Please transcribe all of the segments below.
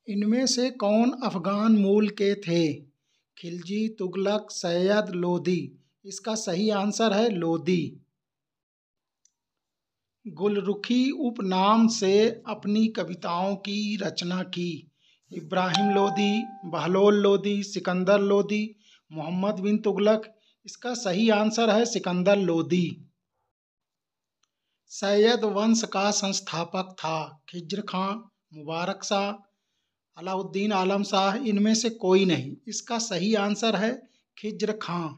इनमें से कौन अफगान मूल के थे? खिलजी, तुगलक, सैयद, लोदी। इसका सही आंसर है लोदी। गुलरुखी उपनाम से अपनी कविताओं की रचना की। इब्राहिम लोदी, बहलोल लोदी, सिकंदर लोदी, मोहम्मद बिन तुगलक। इसका सही आंसर है सिकंदर लोदी। सैयद वंश का संस्थापक था? खिज्र खां, मुबारक शाह, अलाउद्दीन आलम शाह। इनमें से कोई नहीं। इसका सही आंसर है खिज्र खां।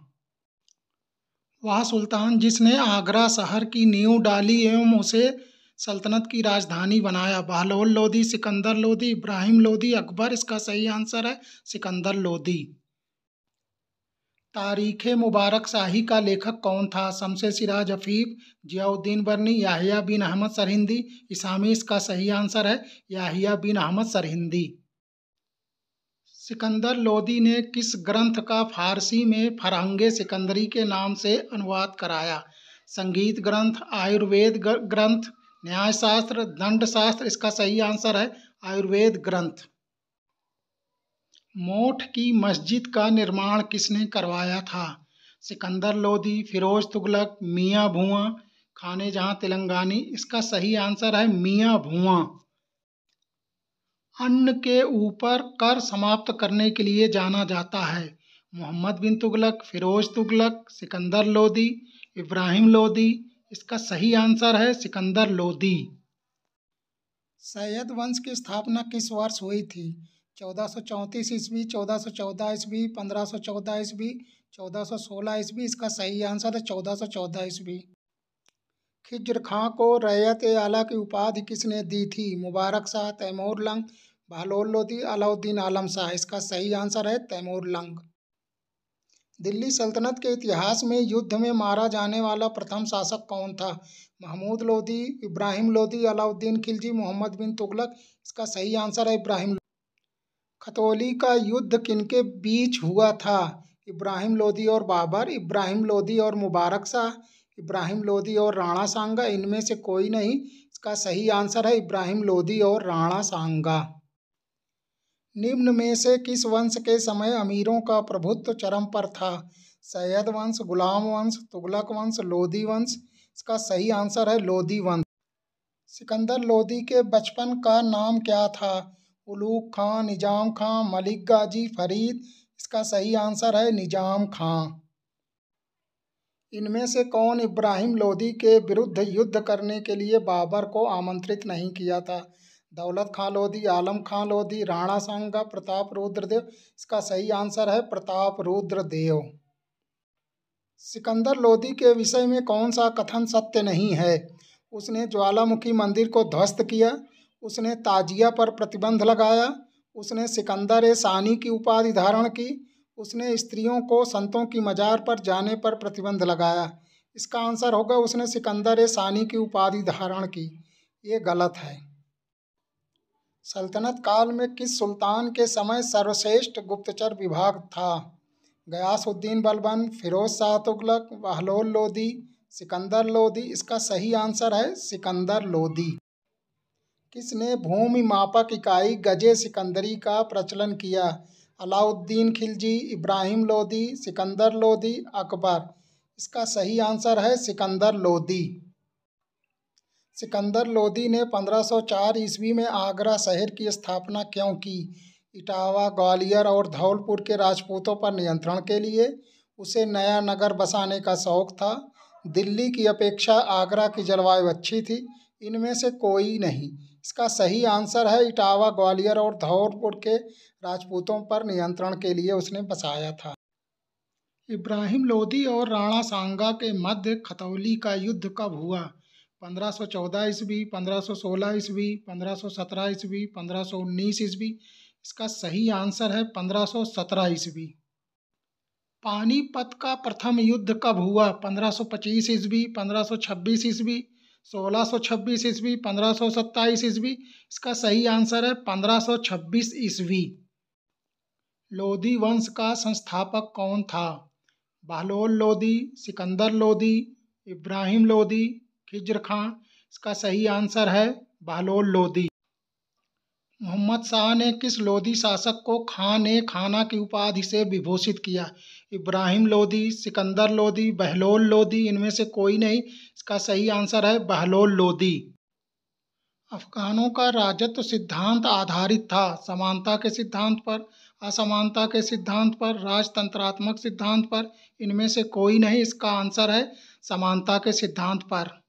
वह सुल्तान जिसने आगरा शहर की नींव डाली एवं उसे सल्तनत की राजधानी बनाया। बहलोल लोदी, सिकंदर लोदी, इब्राहिम लोदी, अकबर। इसका सही आंसर है सिकंदर लोदी। तारीख़ मुबारक शाही का लेखक कौन था? शमसे सिराज अफीफ, जियाउद्दीन बर्नी, याहिया बिन अहमद सरहिंदी, इसामी। इसका सही आंसर है याहिया बिन अहमद सरहिंदी। सिकंदर लोदी ने किस ग्रंथ का फारसी में फरहंगे सिकंदरी के नाम से अनुवाद कराया? संगीत ग्रंथ, आयुर्वेद ग्रंथ, न्यायशास्त्र, दंडशास्त्र। इसका सही आंसर है आयुर्वेद ग्रंथ। मोठ की मस्जिद का निर्माण किसने करवाया था? सिकंदर लोदी, फिरोज तुगलक, मियाँ भुआ, खाने जहां तेलंगानी। इसका सही आंसर है मियाँ भुआ। अन्न के ऊपर कर समाप्त करने के लिए जाना जाता है। मोहम्मद बिन तुगलक, फिरोज तुगलक, सिकंदर लोदी, इब्राहिम लोदी। इसका सही आंसर है सिकंदर लोदी। सैयद वंश की स्थापना किस वर्ष हुई थी? 1434 ईस्वी, 1414 ईस्वी, 1514 ईस्वी, 1416 ईस्वी। इसका सही आंसर है 1414 ईस्वी। खिज्र खां को रैयत ए आला की उपाधि किसने दी थी? मुबारक शाह, तैमूर लंग, बहलोल लोदी, अलाउद्दीन आलम शाह। इसका सही आंसर है तैमूर लंग। दिल्ली सल्तनत के इतिहास में युद्ध में मारा जाने वाला प्रथम शासक कौन था? महमूद लोदी, इब्राहिम लोदी, अलाउद्दीन खिलजी, मोहम्मद बिन तुगलक। इसका सही आंसर है इब्राहिम। खतौली का युद्ध किनके बीच हुआ था? इब्राहिम लोदी और बाबर, इब्राहिम लोदी और मुबारक शाह, इब्राहिम लोदी और राणा सांगा। इनमें से कोई नहीं। इसका सही आंसर है इब्राहिम लोदी और राणा सांगा। निम्न में से किस वंश के समय अमीरों का प्रभुत्व चरम पर था? सैयद वंश, गुलाम वंश, तुगलक वंश, लोदी वंश। इसका सही आंसर है लोदी वंश। सिकंदर लोदी के बचपन का नाम क्या था? उलूग खां, निजाम खां, मलिक गाजी, फरीद। इसका सही आंसर है निजाम खां। इनमें से कौन इब्राहिम लोदी के विरुद्ध युद्ध करने के लिए बाबर को आमंत्रित नहीं किया था? दौलत खां लोदी, आलम खां लोदी, राणा सांगा, प्रताप रुद्र देव। इसका सही आंसर है प्रताप रुद्र देव। सिकंदर लोदी के विषय में कौन सा कथन सत्य नहीं है? उसने ज्वालामुखी मंदिर को ध्वस्त किया, उसने ताजिया पर प्रतिबंध लगाया, उसने सिकंदर ए सानी की उपाधि धारण की, उसने स्त्रियों को संतों की मजार पर जाने पर प्रतिबंध लगाया। इसका आंसर होगा उसने सिकंदर ए सानी की उपाधि धारण की। ये गलत है। सल्तनत काल में किस सुल्तान के समय सर्वश्रेष्ठ गुप्तचर विभाग था? गयासुद्दीन बलबन, फिरोज शाह तुगलक, बहलोल लोदी, सिकंदर लोदी। इसका सही आंसर है सिकंदर लोदी। किसने भूमि मापक इकाई गजे सिकंदरी का प्रचलन किया? अलाउद्दीन खिलजी, इब्राहिम लोदी, सिकंदर लोदी, अकबर। इसका सही आंसर है सिकंदर लोदी। सिकंदर लोदी ने 1504 ईस्वी में आगरा शहर की स्थापना क्यों की? इटावा, ग्वालियर और धौलपुर के राजपूतों पर नियंत्रण के लिए। उसे नया नगर बसाने का शौक था। दिल्ली की अपेक्षा आगरा की जलवायु अच्छी थी। इनमें से कोई नहीं। इसका सही आंसर है इटावा, ग्वालियर और धौलपुर के राजपूतों पर नियंत्रण के लिए उसने बसाया था। इब्राहिम लोदी और राणा सांगा के मध्य खतौली का युद्ध कब हुआ? 1514 ईस्वी, 1516 ईस्वी, 1517 ईस्वी, 1519 ईस्वी। इसका सही आंसर है 1517 ईस्वी। पानीपत का प्रथम युद्ध कब हुआ? 1525 ईस्वी, 1526 ईस्वी, 1626 ईस्वी, 1527 ईस्वी। इसका सही आंसर है 1526 ईस्वी। लोदी वंश का संस्थापक कौन था? बहलोल लोदी, सिकंदर लोदी, इब्राहिम लोदी, खिज्र खां। इसका सही आंसर है बहलोल लोदी। मोहम्मद शाह ने किस लोदी शासक को खान ए खाना की उपाधि से विभूषित किया? इब्राहिम लोदी, सिकंदर लोदी, बहलोल लोदी, इनमें से कोई नहीं। इसका सही आंसर है बहलोल लोदी। अफगानों का राजत्व सिद्धांत आधारित था समानता के सिद्धांत पर, असमानता के सिद्धांत पर, राजतंत्रात्मक सिद्धांत पर, इनमें से कोई नहीं। इसका आंसर है समानता के सिद्धांत पर।